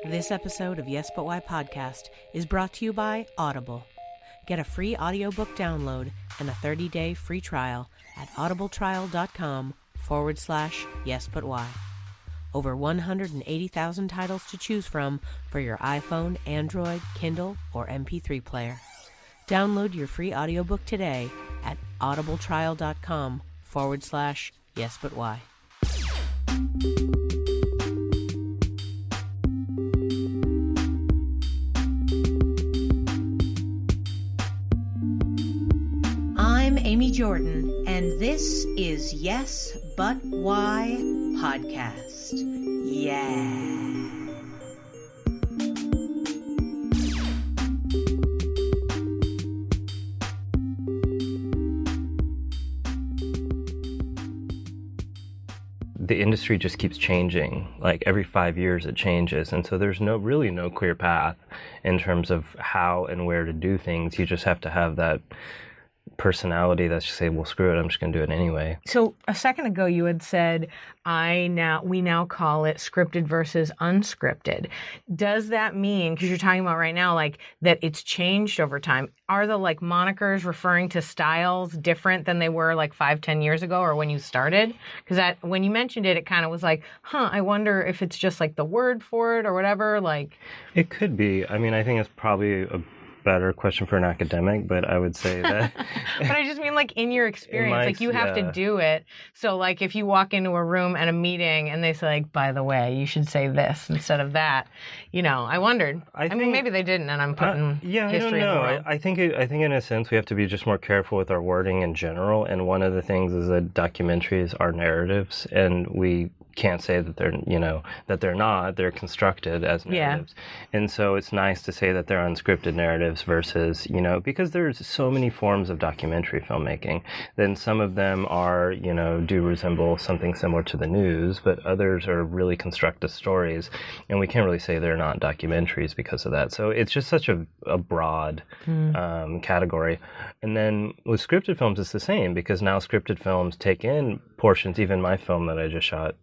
This episode of Yes But Why podcast is brought to you by Audible. Get a free audiobook download and a 30-day free trial at audibletrial.com/yesbutwhy. Over 180,000 titles to choose from for your iPhone, Android, Kindle, or MP3 player. Download your free audiobook today at audibletrial.com/yesbutwhy. I'm Amy Jordan, and this is Yes But Why podcast. Yeah. The industry just keeps changing. Like every 5 years it changes, and so there's really no clear path in terms of how and where to do things. You just have to have that personality that's just say, well, screw it, I'm just going to do it anyway. So a second ago you had said we now call it scripted versus unscripted. Does that mean, because you're talking about right now, like that it's changed over time, are the like monikers referring to styles different than they were like 5-10 years ago or when you started? Because that when you mentioned it, it kind of was like, I wonder if it's just like the word for it or whatever. Like it could be. I mean, I think it's probably a better question for an academic, but I would say that. But I just mean like in your experience, like you have to do it. So like if you walk into a room at a meeting and they say like, by the way, you should say this instead of that, I wondered. I mean, maybe they didn't, and I'm putting history I don't know. in the world. I think in a sense we have to be just more careful with our wording in general. And one of the things is that documentaries are narratives, and we can't say that they're not. They're constructed as narratives. Yeah. And so it's nice to say that they're unscripted narratives versus, because there's so many forms of documentary filmmaking. Then some of them are, do resemble something similar to the news, but others are really constructed stories. And we can't really say they're not documentaries because of that. So it's just such a broad category. And then with scripted films, it's the same, because now scripted films take in portions, even my film that I just shot,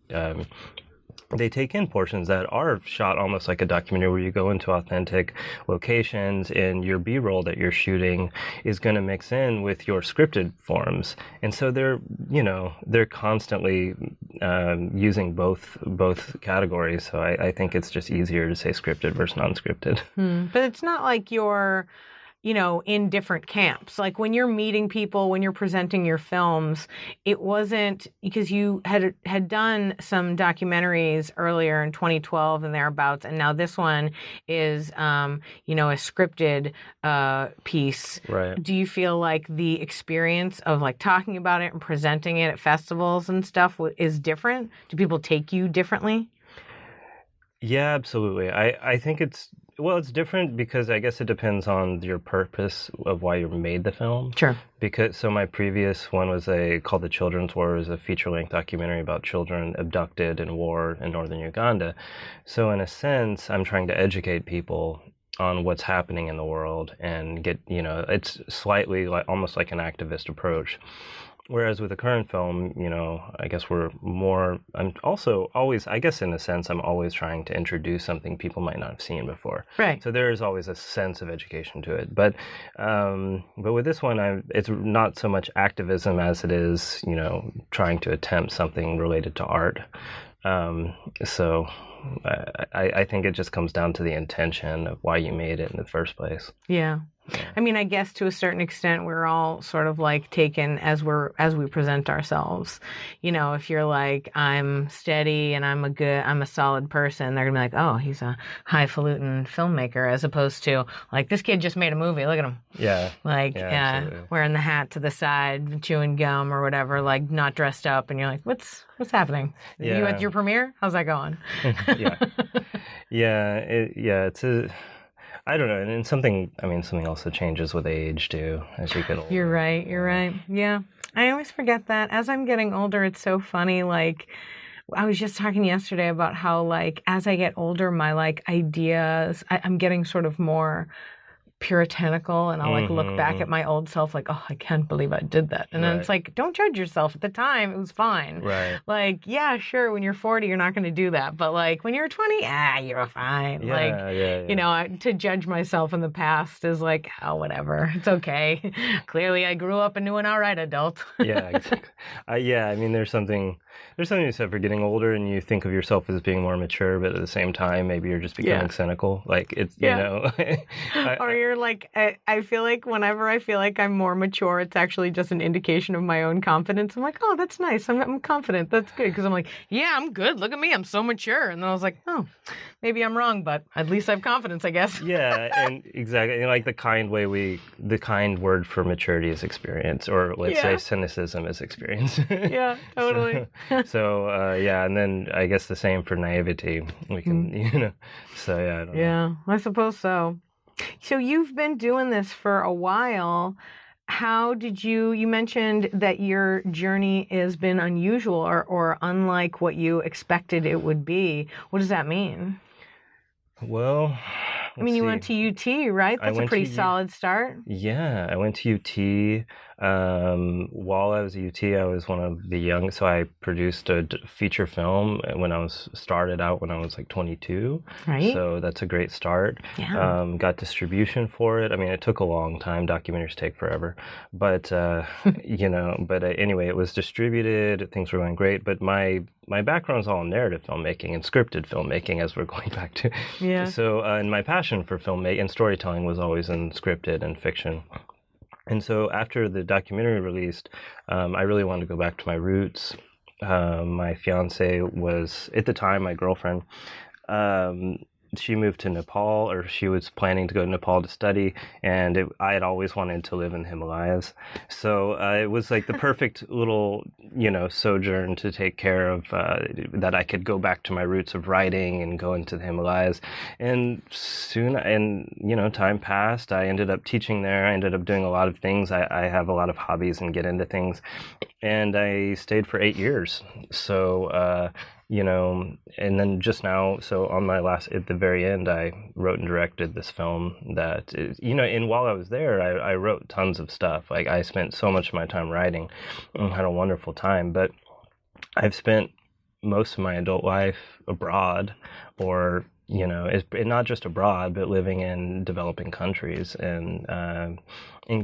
they take in portions that are shot almost like a documentary, where you go into authentic locations and your B-roll that you're shooting is going to mix in with your scripted forms. And so they're constantly using both categories. So I think it's just easier to say scripted versus non-scripted. But it's not like you're in different camps. Like when you're meeting people, when you're presenting your films, it wasn't because you had done some documentaries earlier in 2012 and thereabouts, and now this one is, a scripted piece. Right. Do you feel like the experience of like talking about it and presenting it at festivals and stuff is different? Do people take you differently? Yeah, absolutely. I think it's different because I guess it depends on your purpose of why you made the film. Sure. So my previous one was called The Children's War. It was a feature-length documentary about children abducted in war in Northern Uganda. So in a sense, I'm trying to educate people on what's happening in the world and get, it's slightly almost like an activist approach. Whereas with the current film, I guess I'm also always, I guess in a sense, I'm always trying to introduce something people might not have seen before. Right. So there is always a sense of education to it. But with this one, it's not so much activism as it is, trying to attempt something related to art. So I think it just comes down to the intention of why you made it in the first place. Yeah. I mean, I guess to a certain extent, we're all sort of like taken as we present ourselves. If you're like, I'm steady and I'm a solid person, they're gonna be like, oh, he's a highfalutin filmmaker, as opposed to like, this kid just made a movie. Look at him. Yeah. Like, wearing the hat to the side, chewing gum or whatever, like not dressed up, and you're like, what's happening? Yeah. You at your premiere? How's that going? It's I don't know, and something else that changes with age too as you get older. You're right. Yeah. I always forget that. As I'm getting older, it's so funny. Like, I was just talking yesterday about how, like, as I get older, my, like, ideas, I'm getting sort of more puritanical, and I'll like look back at my old self like, oh, I can't believe I did that. And then it's like, don't judge yourself. At the time, it was fine. Right. Like, yeah, sure, when you're 40, you're not going to do that. But like when you're 20, you're fine. You know, to judge myself in the past is like, oh, whatever. It's okay. Clearly, I grew up into an all right adult. Yeah, exactly. I mean, there's something you said for getting older and you think of yourself as being more mature, but at the same time, maybe you're just becoming cynical. Like, it's, you know. Or you're like, I feel like whenever I feel like I'm more mature, it's actually just an indication of my own confidence. I'm like, oh, that's nice. I'm confident. That's good. Because I'm like, yeah, I'm good. Look at me. I'm so mature. And then I was like, oh, maybe I'm wrong, but at least I have confidence, I guess. Yeah, and exactly. And like the kind word for maturity is experience, or let's say cynicism is experience. Yeah, totally. And then I guess the same for naivety. We can, you know, so yeah, I don't know. Yeah, I suppose so. So you've been doing this for a while. How did you mentioned that your journey has been unusual or unlike what you expected it would be. What does that mean? Well, I mean, you went to UT, right? That's a pretty solid start. Yeah, I went to UT. While I was at UT, I was one of the young, so I produced a feature film when I was like 22. Right. So that's a great start. Yeah. Got distribution for it. I mean, it took a long time. Documentaries take forever. But, you know, anyway, it was distributed. Things were going great. But my background is all in narrative filmmaking and scripted filmmaking, as we're going back to. Yeah. So, and my passion for filmmaking and storytelling was always in scripted and fiction. And so after the documentary released, I really wanted to go back to my roots. My fiance was, at the time, my girlfriend. She moved to Nepal, or she was planning to go to Nepal to study, and I had always wanted to live in the Himalayas. So it was like the perfect little, you know, sojourn to take care of, that I could go back to my roots of writing and go into the Himalayas. And soon, you know, time passed. I ended up teaching there. I ended up doing a lot of things. I have a lot of hobbies and get into things. And I stayed for 8 years. So, you know, and then just now, so on my at the very end, I wrote and directed this film that is, you know, and while I was there, I wrote tons of stuff. Like, I spent so much of my time writing and had a wonderful time, but I've spent most of my adult life abroad, or, you know, not just abroad, but living in developing countries and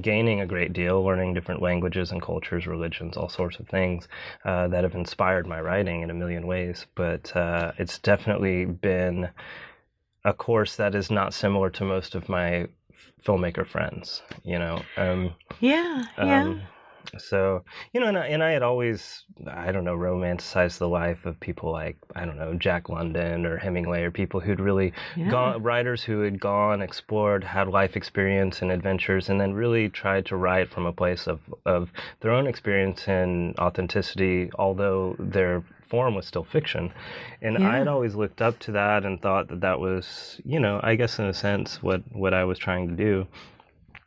gaining a great deal, learning different languages and cultures, religions, all sorts of things that have inspired my writing in a million ways. But it's definitely been a course that is not similar to most of my filmmaker friends, you know. So, you know, and I had always, I don't know, romanticized the life of people like, I don't know, Jack London or Hemingway, or people who'd really gone, writers who had gone, explored, had life experience and adventures, and then really tried to write from a place of their own experience and authenticity, although their form was still fiction. And I had always looked up to that and thought that was, you know, I guess in a sense what I was trying to do.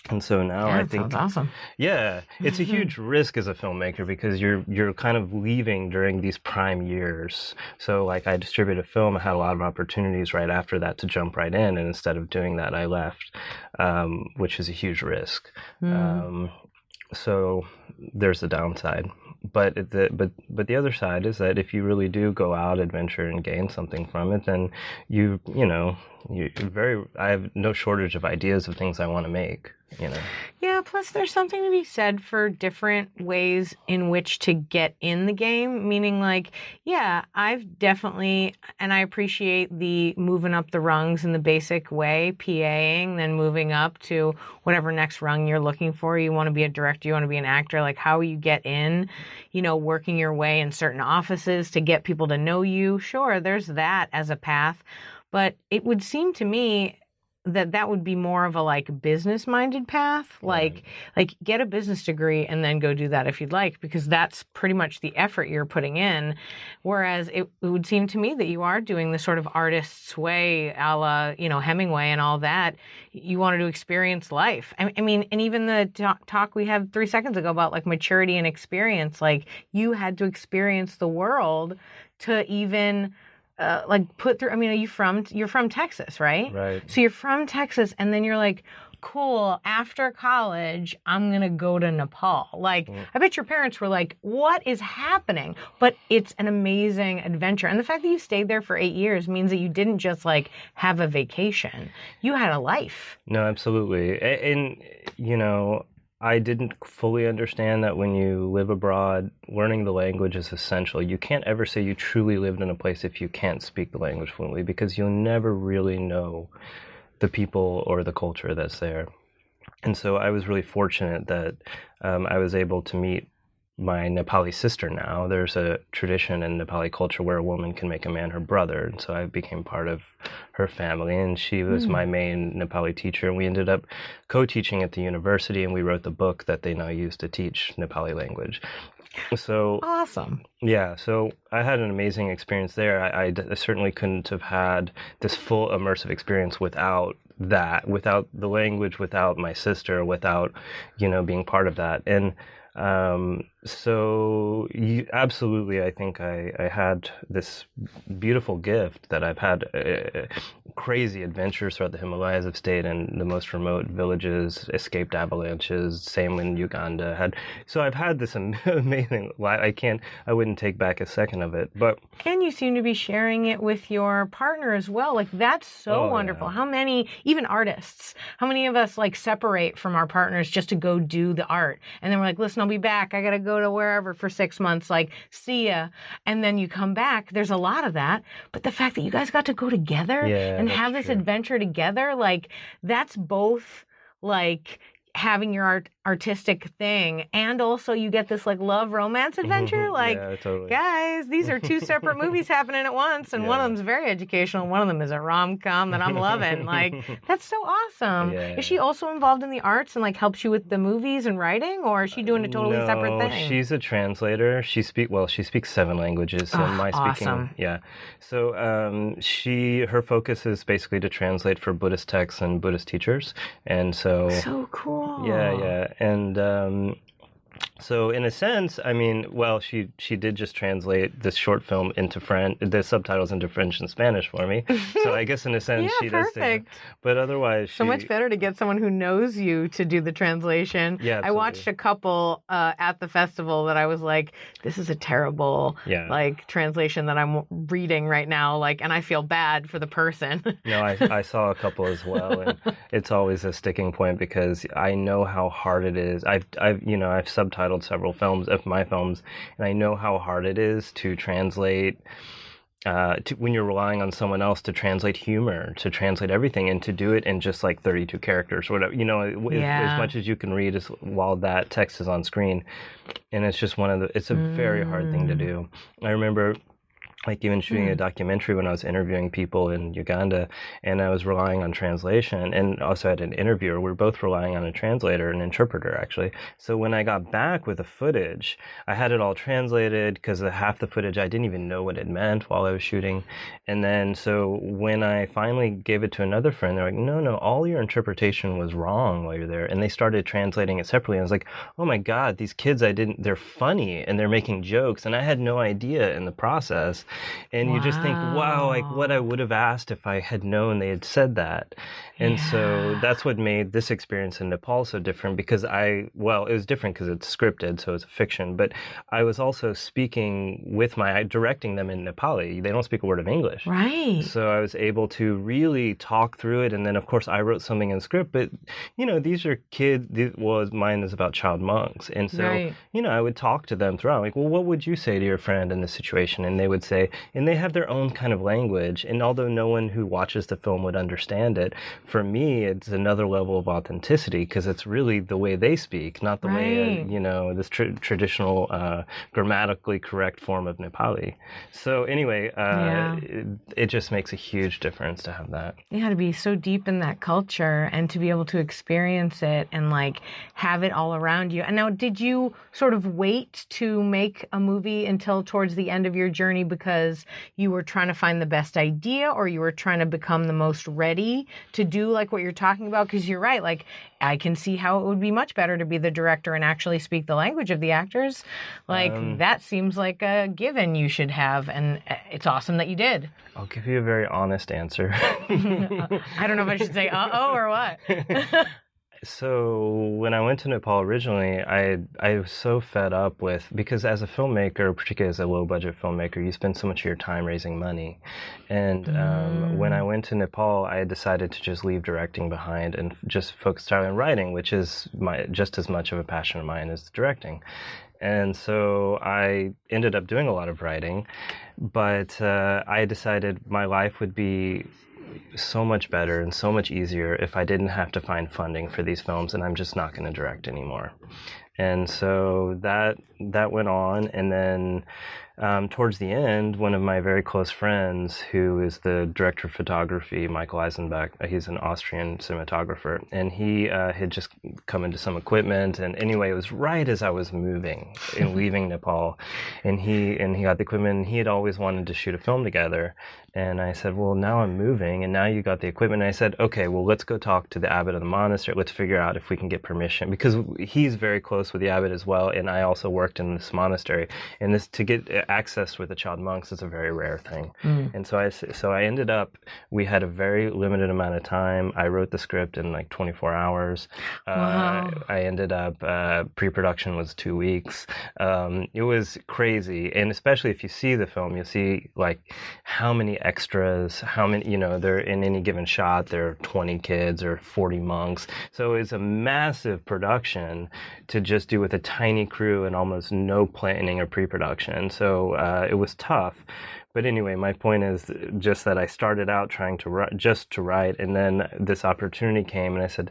And so now I think, sounds awesome. Yeah, it's a huge risk as a filmmaker, because you're kind of leaving during these prime years. So like, I distributed a film, I had a lot of opportunities right after that to jump right in, and instead of doing that, I left, which is a huge risk. So there's the downside. But the other side is that if you really do go out, adventure, and gain something from it, then you know, I have no shortage of ideas of things I want to make, you know. Yeah, plus there's something to be said for different ways in which to get in the game, meaning like, yeah, I've definitely, and I appreciate the moving up the rungs in the basic way, PAing, then moving up to whatever next rung you're looking for. You want to be a director, you want to be an actor, like how you get in, you know, working your way in certain offices to get people to know you. Sure, there's that as a path. But it would seem to me that would be more of a like business-minded path, like get a business degree and then go do that if you'd like, because that's pretty much the effort you're putting in. Whereas it would seem to me that you are doing the sort of artist's way, a la, you know, Hemingway and all that. You wanted to experience life. I mean, and even the talk we had 3 seconds ago about like maturity and experience, like you had to experience the world to even like put through. I mean, you're from Texas, right? Right. So you're from Texas, and then you're like, cool, after college, I'm going to go to Nepal. Like, I bet your parents were like, what is happening? But it's an amazing adventure. And the fact that you stayed there for 8 years means that you didn't just like have a vacation. You had a life. No, absolutely. And, you know, I didn't fully understand that when you live abroad, learning the language is essential. You can't ever say you truly lived in a place if you can't speak the language fluently, because you'll never really know the people or the culture that's there. And so I was really fortunate that I was able to meet my Nepali sister now. There's a tradition in Nepali culture where a woman can make a man her brother. And so I became part of her family, and she was my main Nepali teacher. And we ended up co-teaching at the university, and we wrote the book that they now use to teach Nepali language. So awesome. Yeah, so I had an amazing experience there. I certainly couldn't have had this full immersive experience without that, without the language, without my sister, without, you know, being part of that. And so absolutely, I think I had this beautiful gift that I've had crazy adventures throughout the Himalayas. I've stayed in the most remote villages, escaped avalanches, same in Uganda. So I've had this amazing life. I wouldn't take back a second of it. But and you seem to be sharing it with your partner as well. Like, that's so wonderful. Yeah. How many, even artists, how many of us like separate from our partners just to go do the art? And then we're like, listen, I'll be back. I got to go to wherever for 6 months. Like, see ya. And then you come back. There's a lot of that. But the fact that you guys got to go together and have this adventure together, like, that's both like having your artistic thing, and also you get this like love romance adventure. Like, totally. Guys, these are two separate movies happening at once, and one of them's very educational, and one of them is a rom-com that I'm loving. Like, that's so awesome. Is she also involved in the arts and like helps you with the movies and writing, or is she doing a totally separate thing? She's a translator. She speaks 7 languages. So my speaking, awesome. So her focus is basically to translate for Buddhist texts and Buddhist teachers, and so cool. Yeah. And so in a sense, I mean, well, she did just translate this short film into French, the subtitles into French and Spanish for me. So I guess in a sense she does. Perfect. But otherwise, so much better to get someone who knows you to do the translation. Yeah, I watched a couple at the festival that I was like, this is a terrible like translation that I'm reading right now. Like, and I feel bad for the person. No, I saw a couple as well, and it's always a sticking point because I know how hard it is. I've subtitled several films of my films, and I know how hard it is to translate when you're relying on someone else to translate humor, to translate everything, and to do it in just like 32 characters or whatever, as much as you can read while that text is on screen. And it's just it's a very hard thing to do. I remember like even shooting a documentary when I was interviewing people in Uganda, and I was relying on translation, and also had an interviewer. We were both relying on a translator, an interpreter actually. So when I got back with the footage, I had it all translated because half the footage I didn't even know what it meant while I was shooting. And then so when I finally gave it to another friend, they're like, no, all your interpretation was wrong while you're there. And they started translating it separately. And I was like, oh my God, these kids, they're funny and they're making jokes. And I had no idea in the process. And you just think, wow, like what I would have asked if I had known they had said that. And so that's what made this experience in Nepal so different, because it was different because it's scripted, so it's a fiction, but I was also directing them in Nepali. They don't speak a word of English. Right. So I was able to really talk through it. And then, of course, I wrote something in script, but, these are kids. Mine is about child monks. And so, I would talk to them throughout, like, well, what would you say to your friend in this situation? And they would say, and they have their own kind of language. And although no one who watches the film would understand it, for me, it's another level of authenticity because it's really the way they speak, not the way, this traditional, grammatically correct form of Nepali. So anyway, it just makes a huge difference to have that. You got to be so deep in that culture and to be able to experience it and like have it all around you. And now, did you sort of wait to make a movie until towards the end of your journey because you were trying to find the best idea, or you were trying to become the most ready to do like what you're talking about? Because you're right, like I can see how it would be much better to be the director and actually speak the language of the actors. Like that seems like a given you should have, and it's awesome that you did. I'll give you a very honest answer. I don't know if I should say or what. So when I went to Nepal originally, I was so fed up with, because as a filmmaker, particularly as a low budget filmmaker, you spend so much of your time raising money. And when I went to Nepal, I decided to just leave directing behind and just focus entirely on writing, which is just as much of a passion of mine as directing. And so I ended up doing a lot of writing, but I decided my life would be so much better and so much easier if I didn't have to find funding for these films, and I'm just not going to direct anymore. And so that went on, and then towards the end, one of my very close friends, who is the director of photography, Michael Eisenbach, he's an Austrian cinematographer, and he had just come into some equipment. And anyway, it was right as I was moving and leaving Nepal, and he got the equipment. And he had always wanted to shoot a film together. And I said, well, now I'm moving, and now you got the equipment. And I said, okay, well, let's go talk to the abbot of the monastery. Let's figure out if we can get permission, because he's very close with the abbot as well, and I also worked in this monastery. And this, to get access with the child monks, is a very rare thing. And so I ended up, we had a very limited amount of time. I wrote the script in like 24 hours. Wow. I ended up, pre-production was 2 weeks. It was crazy. And especially if you see the film, you'll see like how many extras, how many, there in any given shot, there are 20 kids or 40 monks. So it's a massive production to just do with a tiny crew and almost no planning or pre-production. So it was tough. But anyway, my point is just that I started out trying to write, and then this opportunity came, and I said,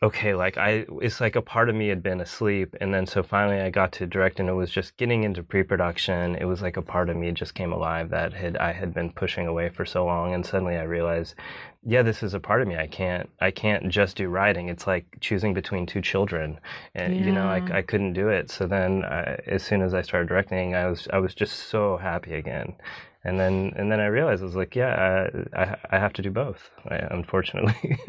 okay, it's like a part of me had been asleep, and then so finally I got to direct, and it was just getting into pre-production. It was like a part of me just came alive that I had been pushing away for so long, and suddenly I realized, yeah, this is a part of me. I can't just do writing. It's like choosing between two children, and I couldn't do it. So then, as soon as I started directing, I was just so happy again. And then I realized, I was like, yeah, I have to do both, unfortunately.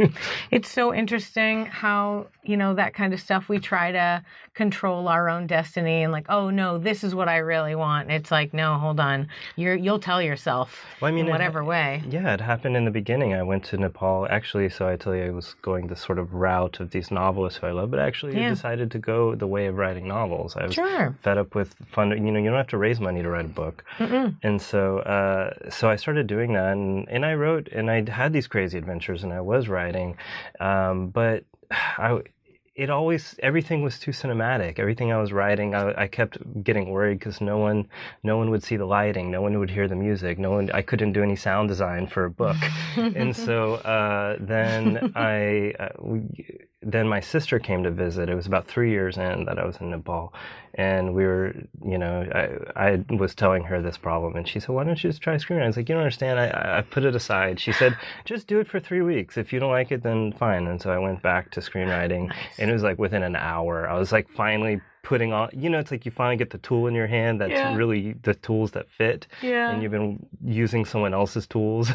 It's so interesting how, that kind of stuff, we try to control our own destiny and like, oh no, this is what I really want. It's like, no, hold on. You'll tell yourself in whatever way. Yeah, it happened in the beginning. I went to Nepal, actually, so I tell you, I was going the sort of route of these novelists who I love, but actually I decided to go the way of writing novels. I was fed up with funding. You don't have to raise money to write a book. And so I started doing that, and I wrote, and I had these crazy adventures, and I was writing, but everything was too cinematic. Everything I was writing, I kept getting worried because no one would see the lighting, no one would hear the music, I couldn't do any sound design for a book. And so then my sister came to visit. It was about 3 years in that I was in Nepal, and we were, I was telling her this problem, and she said, why don't you just try screenwriting? I was like, you don't understand, I put it aside. She said, just do it for 3 weeks. If you don't like it, then fine. And so I went back to screenwriting. Nice. And it was like within an hour, I was like finally putting on, it's like you finally get the tool in your hand that's really the tools that fit. Yeah. And you've been using someone else's tools.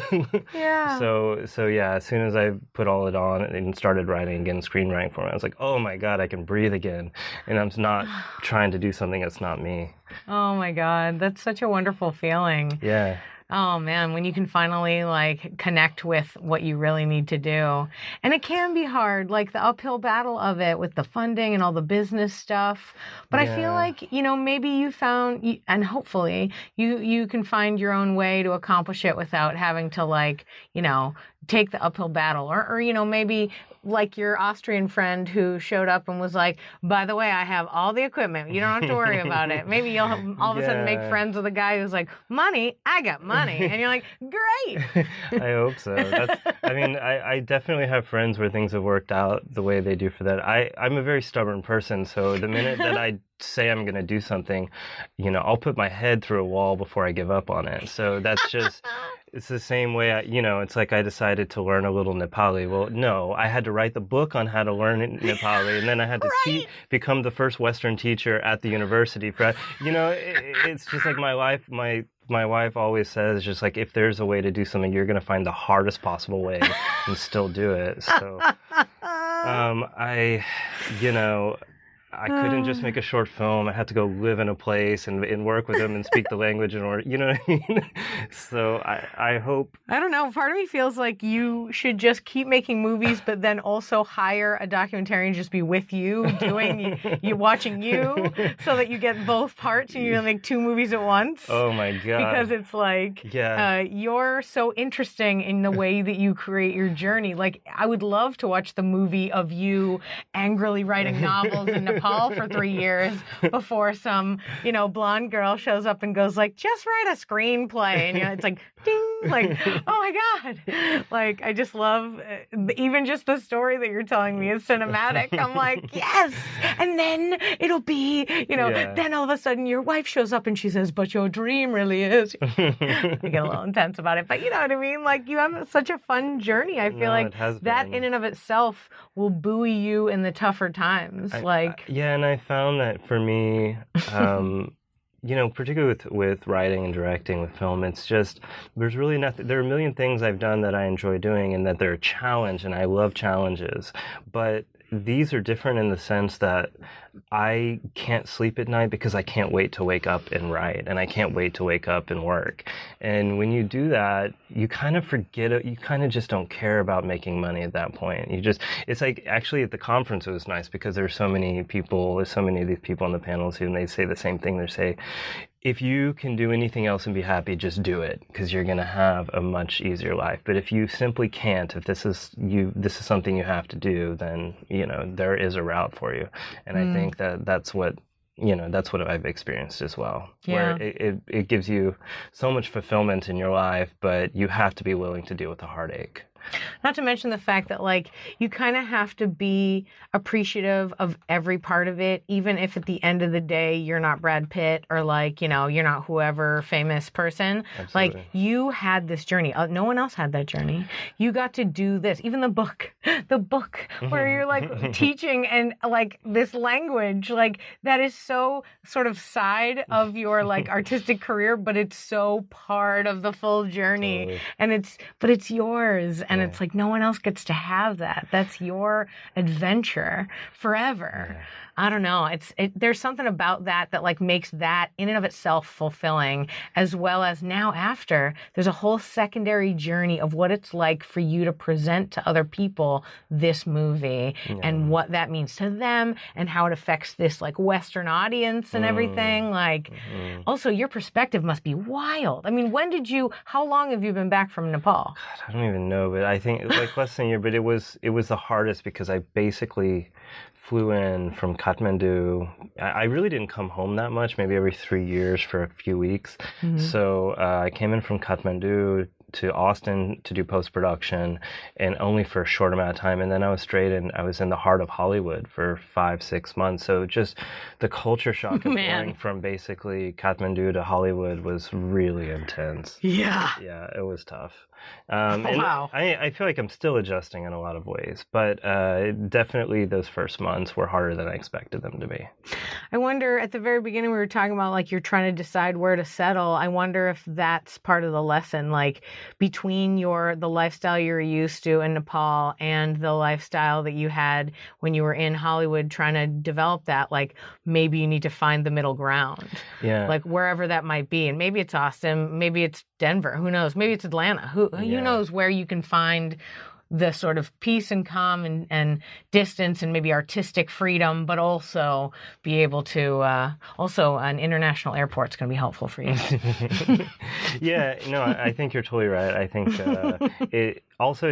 Yeah. So yeah, as soon as I put all it on and started writing again, screenwriting for me, I was like, oh my God, I can breathe again. And I'm not trying to do something that's not me. Oh my God, that's such a wonderful feeling. Yeah. Oh man, when you can finally connect with what you really need to do. And it can be hard, like the uphill battle of it with the funding and all the business stuff. But I feel like, maybe you found, and hopefully you can find your own way to accomplish it without having to take the uphill battle, or maybe like your Austrian friend who showed up and was like, by the way, I have all the equipment. You don't have to worry about it. Maybe you'll all of a sudden make friends with a guy who's like, money, I got money. And you're like, great. I hope so. I definitely have friends where things have worked out the way they do for that. I'm a very stubborn person. So the minute that I say I'm going to do something, I'll put my head through a wall before I give up on it. So that's just... It's the same way, it's like I decided to learn a little Nepali. Well, no, I had to write the book on how to learn Nepali, and then I had to become the first Western teacher at the university. It's just like my life, my wife always says, just like, if there's a way to do something, you're going to find the hardest possible way and still do it. So, I couldn't just make a short film. I had to go live in a place and work with them and speak the language in order, you know what I mean? So I hope. I don't know. Part of me feels like you should just keep making movies, but then also hire a documentarian just be with you, watching you, so that you get both parts and you make 2 movies at once. Oh my God. Because it's like, you're so interesting in the way that you create your journey. Like, I would love to watch the movie of you angrily writing novels in Nepal for 3 years before some, blonde girl shows up and goes like, just write a screenplay. And it's like, ding, like, oh my God. Like, I just love, even just the story that you're telling me is cinematic. I'm like, yes. And then it'll be, then all of a sudden your wife shows up and she says, but your dream really is. I get a little intense about it, but you know what I mean? Like, you have such a fun journey. I feel like that in and of itself will buoy you in the tougher times. And I found that for me, particularly with writing and directing with film, it's just, there's really nothing, there are a million things I've done that I enjoy doing and that they're a challenge, and I love challenges, but these are different in the sense that I can't sleep at night because I can't wait to wake up and write, and I can't wait to wake up and work. And when you do that, you kind of forget it. You kind of just don't care about making money at that point. It's like, actually at the conference it was nice because there's so many of these people on the panels who, and they say the same thing. They say, if you can do anything else and be happy, just do it, because you're going to have a much easier life. But if you simply can't, if this is something you have to do, then, there is a route for you. And I think that's what I've experienced as well. Yeah. Where it gives you so much fulfillment in your life, but you have to be willing to deal with the heartache. Not to mention the fact that, like, you kind of have to be appreciative of every part of it, even if at the end of the day you're not Brad Pitt or, like, you're not whoever famous person. Absolutely. Like, you had this journey. No one else had that journey. You got to do this. Even the book where you're, like, teaching and, like, this language, like, that is so sort of side of your, like, artistic career, but it's so part of the full journey. Totally. But it's yours. And it's like, no one else gets to have that. That's your adventure forever. Yeah. I don't know. There's something about that like makes that in and of itself fulfilling, as well as now after there's a whole secondary journey of what it's like for you to present to other people this movie and what that means to them and how it affects this, like, Western audience and everything. Like, also your perspective must be wild. I mean, how long have you been back from Nepal? God, I don't even know, but I think like less than a year, but it was the hardest because I basically flew in from Kathmandu. I really didn't come home that much, maybe every 3 years for a few weeks. So I came in from Kathmandu to Austin to do post-production, and only for a short amount of time. And then I was in the heart of Hollywood for 5-6 months. So just the culture shock of going from basically Kathmandu to Hollywood was really intense. Yeah. Yeah, it was tough. Wow. I feel like I'm still adjusting in a lot of ways, but definitely those first months were harder than I expected them to be. I wonder, at the very beginning we were talking about, like, you're trying to decide where to settle. I wonder if that's part of the lesson, like, between the lifestyle you were used to in Nepal and the lifestyle that you had when you were in Hollywood trying to develop that, like, maybe you need to find the middle ground. Yeah. Like, wherever that might be. And maybe it's Austin, maybe it's Denver, who knows? Maybe it's Atlanta. Who knows where you can find the sort of peace and calm and distance and maybe artistic freedom, but also be able to, also an international airport's going to be helpful for you. Yeah, no, I think you're totally right. I think it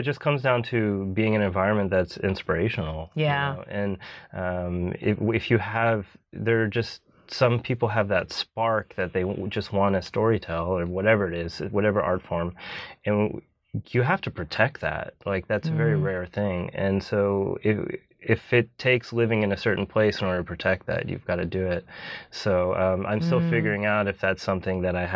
just comes down to being in an environment that's inspirational. Yeah. And if you have, some people have that spark that they just want to storytell or whatever it is, whatever art form. And you have to protect that. Like, that's a very rare thing. And so if it takes living in a certain place in order to protect that, you've got to do it. So I'm still figuring out if that's something that I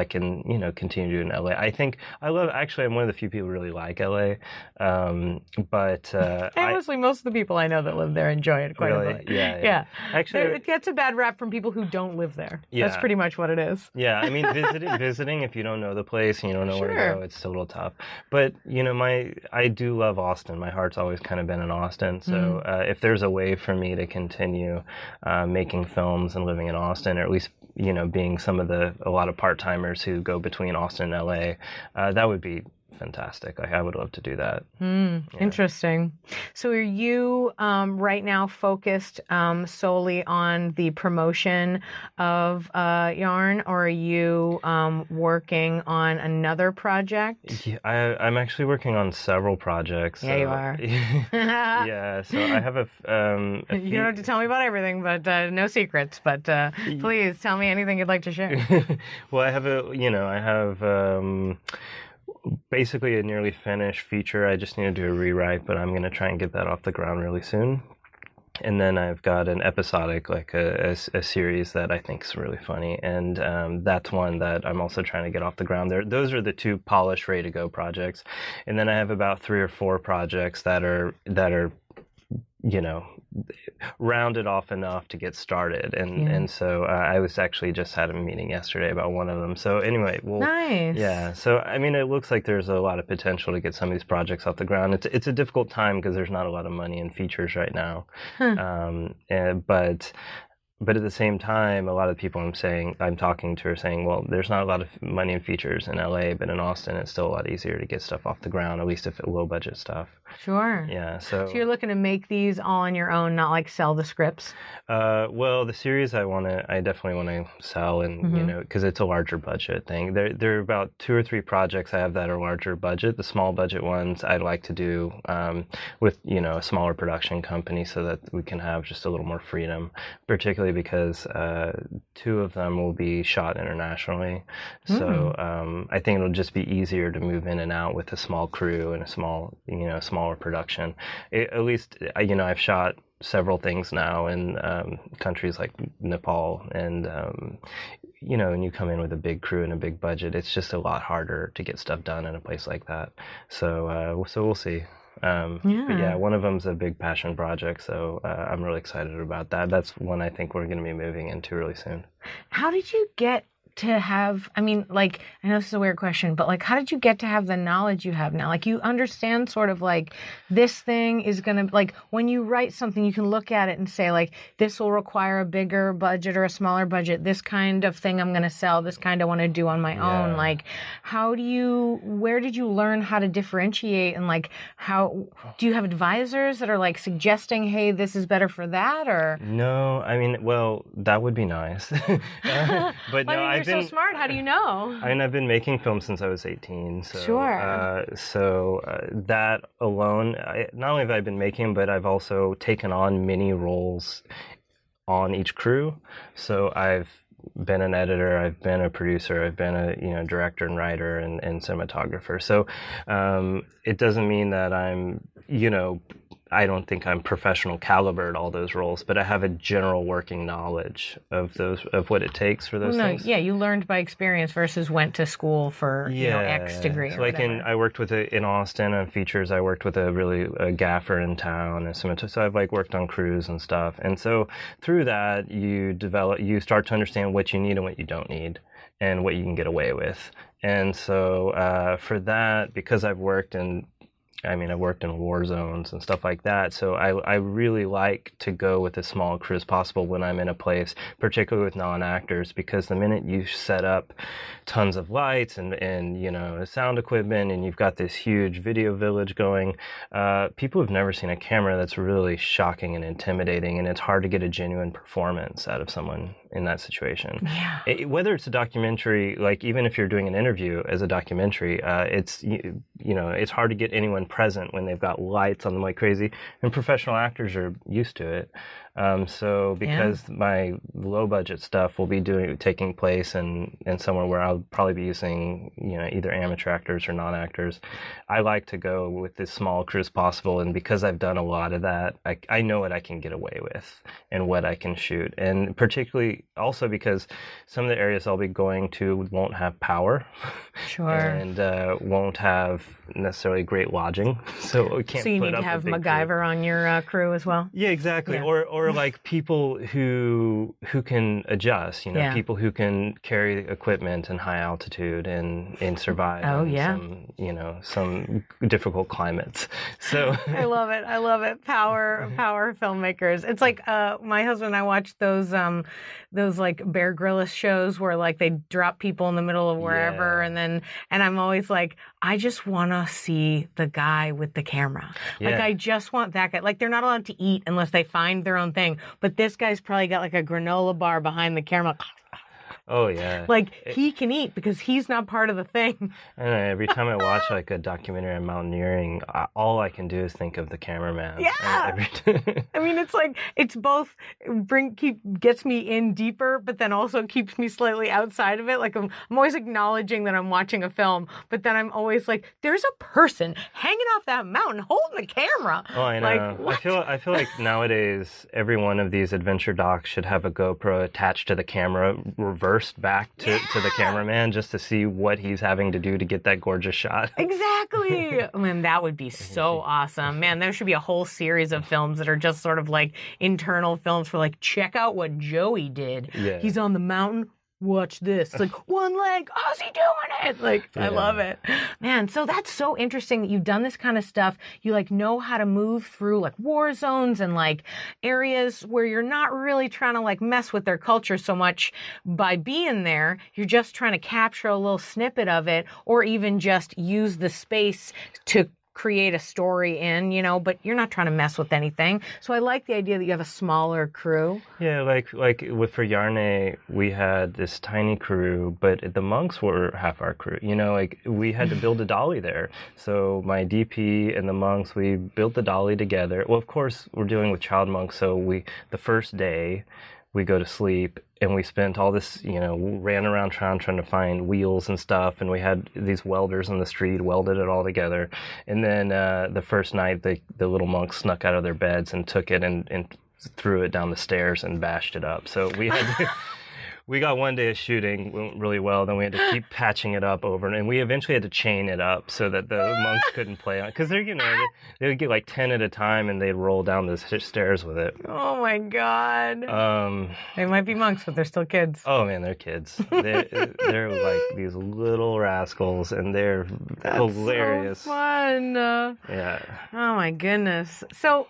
can, continue to do in LA. Actually, I'm one of the few people who really like LA. But honestly, most of the people I know that live there enjoy it quite a bit. Yeah. Actually, it gets a bad rap from people who don't live there. Yeah. That's pretty much what it is. Yeah. I mean, visiting, if you don't know the place and you don't know where to go, it's a little tough. But, I do love Austin. My heart's always kind of been in Austin. Austin. So if there's a way for me to continue making films and living in Austin, or at least being a lot of part-timers who go between Austin and LA, that would be fantastic. I would love to do that. Interesting. So are you right now focused solely on the promotion of Yarne, or are you working on another project? Yeah, I'm actually working on several projects. Yeah, you are. Yeah, so I have you don't have to tell me about everything, but no secrets. But please tell me anything you'd like to share. Well, I have basically a nearly finished feature. I just need to do a rewrite, but I'm going to try and get that off the ground really soon. And then I've got an episodic, like a series that I think is really funny, and that's one that I'm also trying to get off the ground. Those are the two polished, ready to go projects, and then I have about 3 or 4 projects that are rounded off enough to get started, and so I was actually just had a meeting yesterday about one of them. So anyway, nice. Yeah, so I mean, it looks like there's a lot of potential to get some of these projects off the ground. It's a difficult time because there's not a lot of money in features right now, but at the same time, a lot of people I'm talking to are saying, well, there's not a lot of money in features in LA, but in Austin, it's still a lot easier to get stuff off the ground, at least if it's low budget stuff. Sure. Yeah. So you're looking to make these all on your own, not like sell the scripts? Well, the series I definitely want to sell, and because it's a larger budget thing. There are about 2 or 3 projects I have that are larger budget. The small budget ones I'd like to do with a smaller production company, so that we can have just a little more freedom, particularly because 2 of them will be shot internationally. So I think it'll just be easier to move in and out with a small crew and a smaller production. At least I've shot several things now in countries like Nepal, and when you come in with a big crew and a big budget, it's just a lot harder to get stuff done in a place like that. So we'll see. But yeah, one of them's a big passion project, so I'm really excited about that. That's one I think we're going to be moving into really soon. How did you get to have, I know this is a weird question, but how did you get to have the knowledge you have now? You understand sort of this thing is going to, when you write something, you can look at it and say, this will require a bigger budget or a smaller budget. This kind of thing I'm going to sell. This kind I want to do on my own. Where did you learn how to differentiate, and how, do you have advisors that are suggesting, hey, this is better for that, or? No, well, that would be nice. But no, you're so smart. How do you know? I've been making films since I was 18. So, sure. That alone, not only have I been making, but I've also taken on many roles on each crew. So I've been an editor, I've been a producer, I've been a director and writer and cinematographer. So it doesn't mean that I'm I don't think I'm professional caliber at all those roles, but I have a general working knowledge of what it takes for those things. Yeah, you learned by experience versus went to school for X degree. So I worked with in Austin on features. I worked with a gaffer in town, and so I've worked on crews and stuff. And so through that, you start to understand what you need and what you don't need, and what you can get away with. And so for that, because I've worked in war zones and stuff like that. So I really like to go with as small a crew as possible when I'm in a place, particularly with non-actors, because the minute you set up tons of lights and sound equipment, and you've got this huge video village going, people have never seen a camera that's really shocking and intimidating, and it's hard to get a genuine performance out of someone in that situation. Yeah. Whether it's a documentary, even if you're doing an interview as a documentary, it's hard to get anyone present when they've got lights on them like crazy, and professional actors are used to it. So because my low budget stuff will be taking place in somewhere where I'll probably be using either amateur actors or non-actors, I like to go with as small crew as possible. And because I've done a lot of that, I know what I can get away with and what I can shoot. And particularly also because some of the areas I'll be going to won't have power. Sure. And won't have necessarily great lodging. So we can't. So you need to have MacGyver on your crew as well? Yeah, exactly. Yeah. Or or like people who can adjust, Yeah. people who can carry equipment in high altitude and survive in some difficult climates. So I love it. I love it. Power filmmakers. It's like my husband and I watch those like Bear Grylls shows where like they drop people in the middle of wherever, Yeah. and I'm always like, I just want to see the guy with the camera. Yeah. Like I just want that guy. Like they're not allowed to eat unless they find their own thing, but this guy's probably got like a granola bar behind the camera. Oh yeah. Like he can eat because he's not part of the thing. I don't know, every time I watch like a documentary on mountaineering, all I can do is think of the cameraman. Yeah. I mean, it's like it's both gets me in deeper, but then also keeps me slightly outside of it. Like I'm always acknowledging that I'm watching a film, but then I'm always like, there's a person hanging off that mountain holding the camera. Oh, I know. Like, I feel like nowadays every one of these adventure docs should have a GoPro attached to the camera, reversed back to the cameraman, just to see what he's having to do to get that gorgeous shot. Exactly. I mean, that would be so awesome. Man, there should be a whole series of films that are just sort of like internal films for like, check out what Joey did. Yeah. He's on the mountain. Watch this. It's like, one leg. How's he doing it? Like, I love it. Man, so that's so interesting that you've done this kind of stuff. You like know how to move through like war zones and like areas where you're not really trying to like mess with their culture so much by being there. You're just trying to capture a little snippet of it, or even just use the space to create a story in, but you're not trying to mess with anything. So I like the idea that you have a smaller crew. Yeah, like for Yarne, we had this tiny crew, but the monks were half our crew. Like we had to build a dolly there. So my DP and the monks, we built the dolly together. Well, of course, we're dealing with child monks, so the first day we go to sleep and we spent all this, ran around trying to find wheels and stuff, and we had these welders on the street, welded it all together. And then the first night, the little monks snuck out of their beds and took it and threw it down the stairs and bashed it up. So we had to, we got one day of shooting, went really well, then we had to keep patching it up over, and we eventually had to chain it up so that the monks couldn't play on it, because they would get like 10 at a time and they'd roll down the stairs with it. Oh my God. They might be monks, but they're still kids. Oh man, they're kids. They're like these little rascals, and they're hilarious. So fun. Yeah. Oh my goodness. So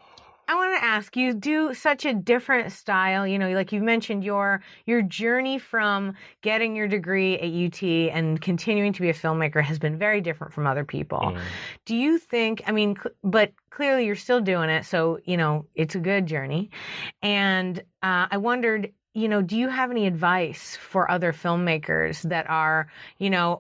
I want to ask, you do such a different style, like you mentioned, your journey from getting your degree at UT and continuing to be a filmmaker has been very different from other people. Do you think, but clearly you're still doing it, so, it's a good journey. And I wondered, do you have any advice for other filmmakers that are,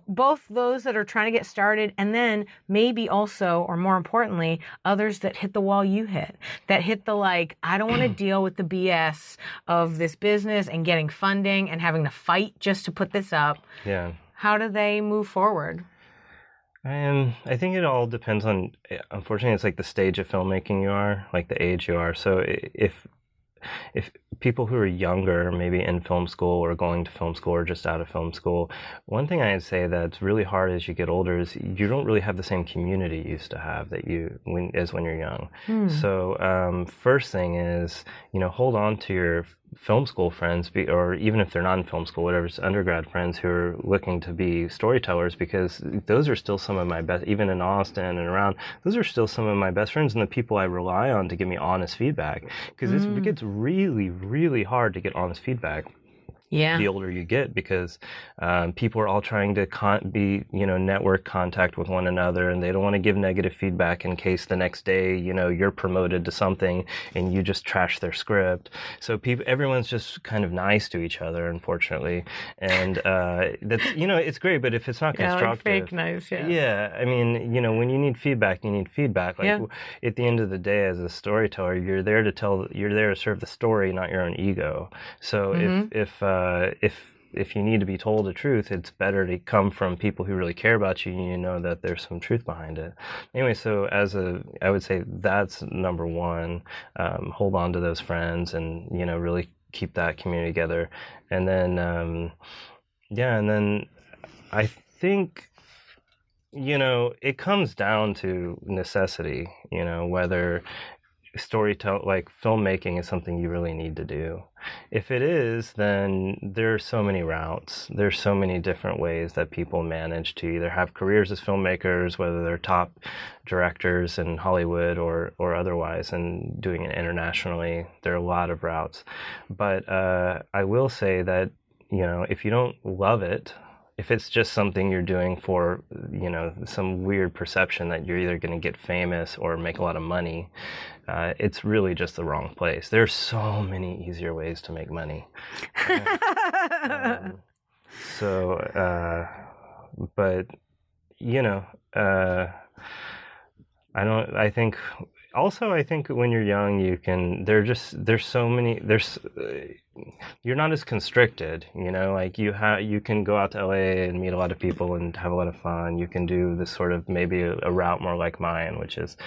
both those that are trying to get started, and then maybe also, or more importantly, others that hit the wall you hit, that hit the I don't want to deal with the BS of this business and getting funding and having to fight just to put this up. Yeah. How do they move forward? I think it all depends on, unfortunately, it's like the stage of filmmaking you are, like the age you are. So if people who are younger, maybe in film school or going to film school or just out of film school, one thing I'd say that's really hard as you get older is you don't really have the same community you used to have as when you're young. So first thing is, hold on to your film school friends, or even if they're not in film school, whatever, it's undergrad friends who are looking to be storytellers, because those are still some of my best, even in Austin and around, those are still some of my best friends and the people I rely on to give me honest feedback, because it gets really, really hard to get honest feedback. The older you get, because people are all trying to be, network contact with one another, and they don't want to give negative feedback in case the next day, you're promoted to something and you just trash their script. So everyone's just kind of nice to each other, unfortunately. And that's, it's great, but if it's not constructive. Like fake nice, Yeah, when you need feedback, you need feedback. At the end of the day, as a storyteller, you're there to serve the story, not your own ego. So if you need to be told the truth, it's better to come from people who really care about you, and you know that there's some truth behind it. Anyway, so I would say that's number one. Hold on to those friends, and really keep that community together. And then and then I think it comes down to necessity. Whether like filmmaking is something you really need to do. If it is, then there's so many routes. There's so many different ways that people manage to either have careers as filmmakers, whether they're top directors in Hollywood or otherwise, and doing it internationally. There are a lot of routes. But I will say that, if you don't love it, if it's just something you're doing for, some weird perception that you're either going to get famous or make a lot of money, it's really just the wrong place. There's so many easier ways to make money. But, I think when you're young, you're not as constricted, like you can go out to LA and meet a lot of people and have a lot of fun. You can do this sort of maybe a route more like mine, which is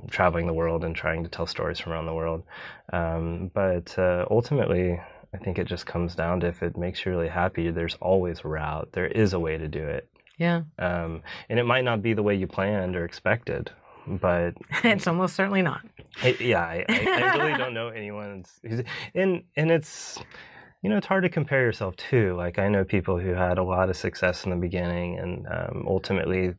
traveling the world and trying to tell stories from around the world. But ultimately, I think it just comes down to, if it makes you really happy, there's always a route. There is a way to do it. Yeah. And it might not be the way you planned or expected, but it's almost certainly not. I really don't know anyone and it's, it's hard to compare yourself to. Like, I know people who had a lot of success in the beginning, and ultimately,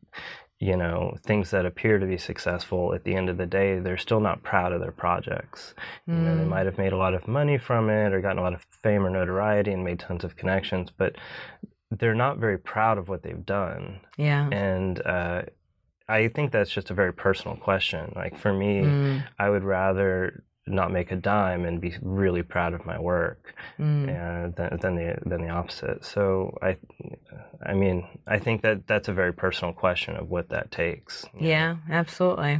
things that appear to be successful, at the end of the day, they're still not proud of their projects. They might have made a lot of money from it or gotten a lot of fame or notoriety and made tons of connections, but they're not very proud of what they've done. Yeah. And I think that's just a very personal question. Like, for me, I would rather not make a dime and be really proud of my work than the opposite. So I think that's a very personal question of what that takes. Yeah, absolutely.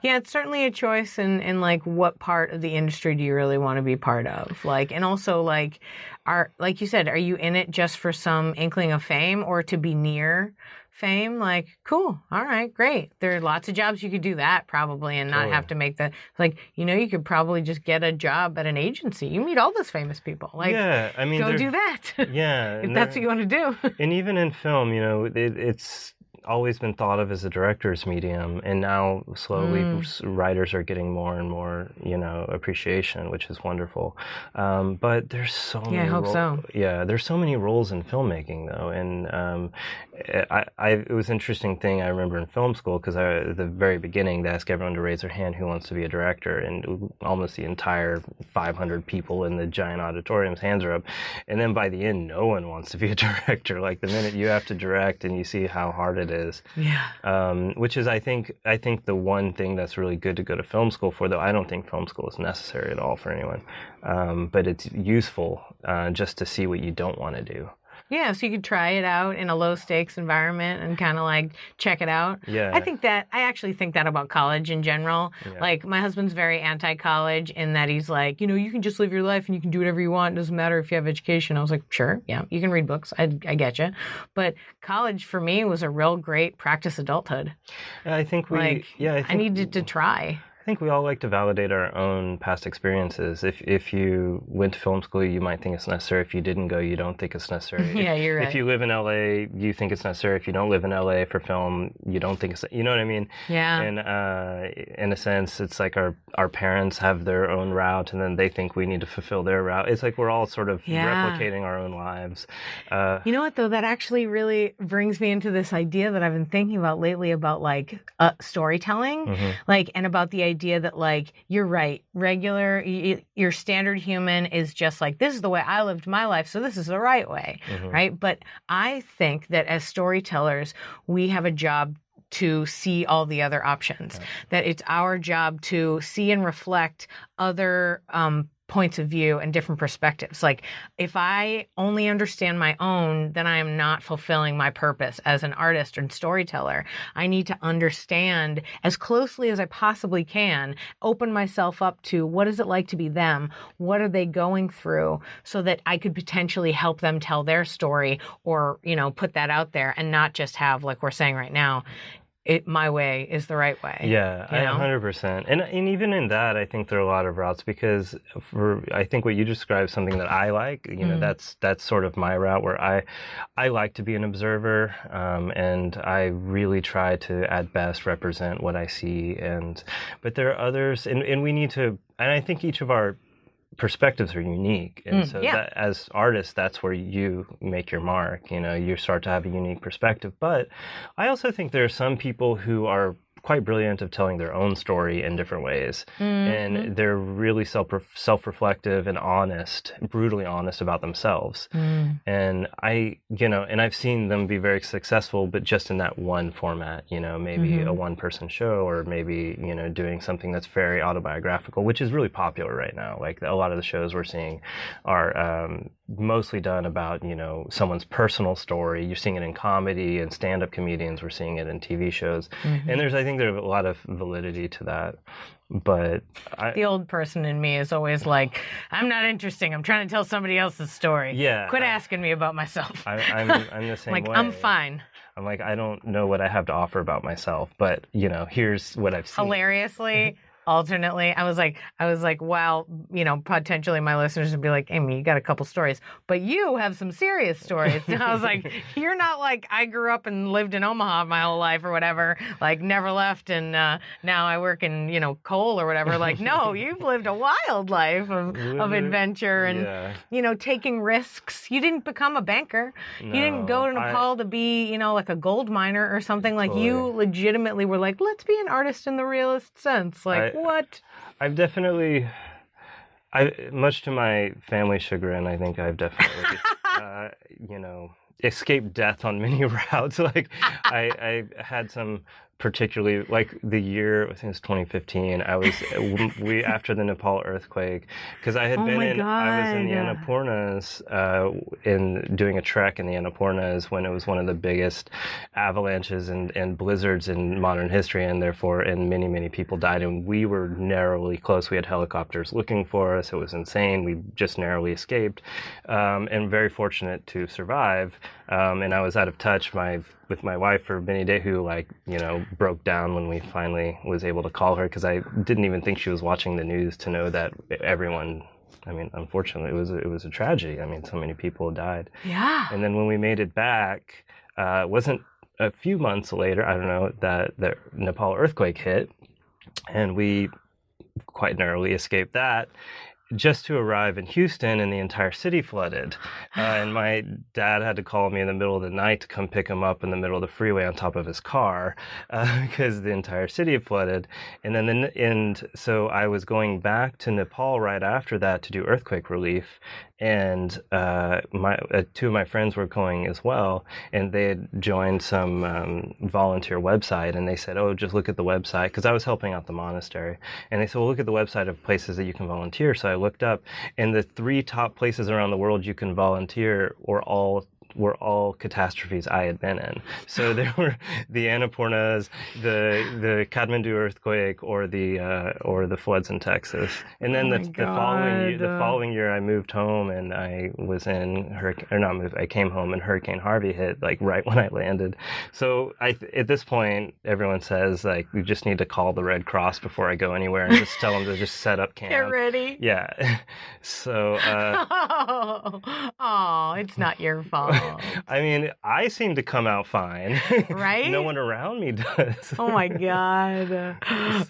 Yeah, it's certainly a choice in like, what part of the industry do you really want to be part of? Like, and also like you said, are you in it just for some inkling of fame or to be near fame? Like, cool. All right, great. There are lots of jobs you could do that probably and not have to make the, like, you could probably just get a job at an agency. You meet all those famous people. Like, yeah, I mean, go do that. Yeah. if that's what you want to do. And even in film, it's always been thought of as a director's medium, and now slowly writers are getting more and more, appreciation, which is wonderful. But there's so many. I hope so. Yeah, there's so many roles in filmmaking, though, and it was an interesting thing I remember in film school, because at the very beginning they asked everyone to raise their hand who wants to be a director, and almost the entire 500 people in the giant auditorium's hands are up, and then by the end, no one wants to be a director. Like, the minute you have to direct and you see how hard it is. Yeah. Which is, I think the one thing that's really good to go to film school for, though I don't think film school is necessary at all for anyone. But it's useful just to see what you don't want to do. Yeah, so you could try it out in a low stakes environment and kind of like check it out. Yeah. I actually think that about college in general. Yeah. Like, my husband's very anti-college in that he's like, you can just live your life and you can do whatever you want. It doesn't matter if you have education. I was like, sure, yeah, you can read books. I get you. But college for me was a real great practice adulthood. I think I needed to try. I think we all like to validate our own past experiences. If you went to film school, you might think it's necessary. If you didn't go, you don't think it's necessary. Yeah, you're right. If you live in LA, you think it's necessary. If you don't live in LA for film, you don't think it's, you know what I mean? Yeah. And in a sense, it's like our parents have their own route, and then they think we need to fulfill their route. It's like we're all sort of replicating our own lives. You know what, though? That actually really brings me into this idea that I've been thinking about lately about like storytelling, like, and about the idea that, like, you're right, your standard human is just like, this is the way I lived my life, so this is the right way, right? But I think that as storytellers, we have a job to see all the other options, that it's our job to see and reflect other points of view and different perspectives. Like, if I only understand my own, then I am not fulfilling my purpose as an artist and storyteller. I need to understand as closely as I possibly can, open myself up to what is it like to be them? What are they going through? So that I could potentially help them tell their story, or, put that out there and not just have, like we're saying right now, my way is the right way. Yeah, you know? 100%. And even in that, I think there are a lot of routes, because I think what you described is something that I like. That's sort of my route, where I like to be an observer, and I really try to at best represent what I see. But there are others, and we need to. And I think each of our perspectives are unique, and so that, as artists, that's where you make your mark. You start to have a unique perspective. But I also think there are some people who are quite brilliant of telling their own story in different ways, and they're really self-reflective and honest, brutally honest about themselves. And and I've seen them be very successful, but just in that one format, maybe a one-person show, or maybe doing something that's very autobiographical, which is really popular right now. Like a lot of the shows we're seeing are mostly done about someone's personal story. You're seeing it in comedy and stand-up comedians. We're seeing it in TV shows, and I think there's a lot of validity to that. But the old person in me is always like, I'm not interesting. I'm trying to tell somebody else's story. Yeah, quit asking me about myself. I'm the same like, way. I'm fine. I'm like, I don't know what I have to offer about myself, but here's what I've seen. Hilariously. Alternately, I was like, wow, potentially my listeners would be like, Amy, you got a couple stories, but you have some serious stories. And I was like, you're not like, I grew up and lived in Omaha my whole life or whatever, like never left, and now I work in, coal or whatever. Like, no, you've lived a wild life of adventure and, taking risks. You didn't become a banker. No, you didn't go to Nepal to be, like a gold miner or something. Like, you legitimately were like, let's be an artist in the realist sense. Like, what? I've definitely, much to my family's chagrin, I think I've definitely, escaped death on many routes. Like, I had some particularly, like the year, I think it was 2015, after the Nepal earthquake, because I was in the Annapurnas, in doing a trek in the Annapurnas when it was one of the biggest avalanches and blizzards in modern history, and many, many people died, and we were narrowly close. We had helicopters looking for us. It was insane. We just narrowly escaped, and very fortunate to survive. And I was out of touch with my wife for many days, who broke down when we finally was able to call her, because I didn't even think she was watching the news to know that everyone, unfortunately, it was a tragedy. So many people died. Yeah. And then when we made it back, it wasn't a few months later, I don't know, that the Nepal earthquake hit, and we quite narrowly escaped that, just to arrive in Houston, and the entire city flooded. And my dad had to call me in the middle of the night to come pick him up in the middle of the freeway on top of his car, because the entire city had flooded. And so I was going back to Nepal right after that to do earthquake relief, and two of my friends were going as well, and they had joined some volunteer website, and they said, oh, just look at the website, because I was helping out the monastery, and they said, well, look at the website of places that you can volunteer. So I looked up, and the 3 top places around the world you can volunteer were all catastrophes I had been in. So there were the Annapurnas, the Kathmandu earthquake, or the floods in Texas. And then the following year I moved home, and I was in I came home, and Hurricane Harvey hit, like right when I landed. So at this point, everyone says, like, we just need to call the Red Cross before I go anywhere, and just tell them to just set up camp. Get ready. Yeah. So it's not your fault. I seem to come out fine. Right? No one around me does. Oh my God.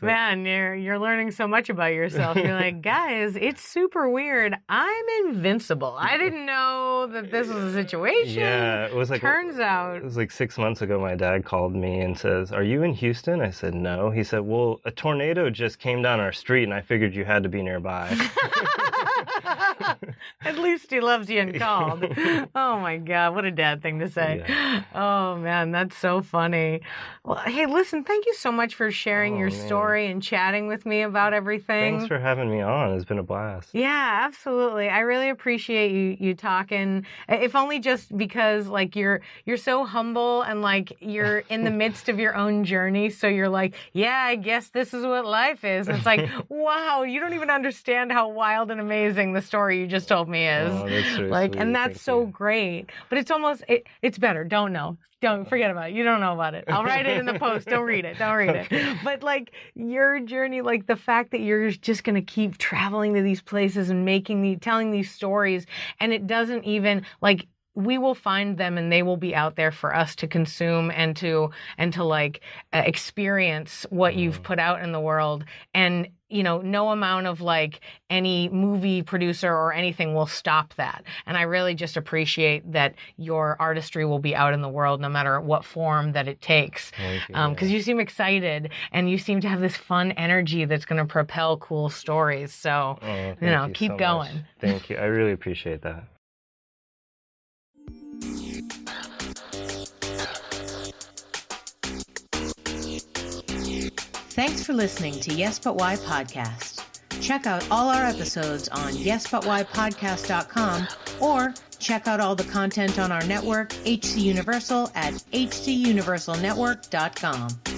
Man, you're learning so much about yourself. You're like, guys, it's super weird. I'm invincible. I didn't know that this was a situation. Yeah, it was like, turns out. It was like 6 months ago, my dad called me and says, are you in Houston? I said, no. He said, well, a tornado just came down our street, and I figured you had to be nearby. At least he loves you and called. Oh my God, what a dad thing to say. Yeah. Oh man, that's so funny. Well, hey, listen, thank you so much for sharing your story and chatting with me about everything. Thanks for having me on. It's been a blast. Yeah, absolutely. I really appreciate you talking. If only just because, like, you're so humble, and like you're in the midst of your own journey, so you're like, yeah, I guess this is what life is. It's like, wow, you don't even understand how wild and amazing the story you just told told me is. Oh, that's really like, sweet. and that's Thank so you. great. But it's almost, it's better. Don't know. Don't forget about it. You don't know about it. I'll write it in the post. Don't read it. Don't read it. But like your journey, like the fact that you're just going to keep traveling to these places and telling these stories, and it doesn't even like, we will find them and they will be out there for us to consume and to like experience what you've put out in the world. And, no amount of like any movie producer or anything will stop that. And I really just appreciate that your artistry will be out in the world no matter what form that it takes. Because you seem excited and you seem to have this fun energy that's going to propel cool stories. So, keep so going. Much. Thank you. I really appreciate that. Thanks for listening to Yes But Why Podcast. Check out all our episodes on yesbutwhypodcast.com or check out all the content on our network, HC Universal, at hcuniversalnetwork.com.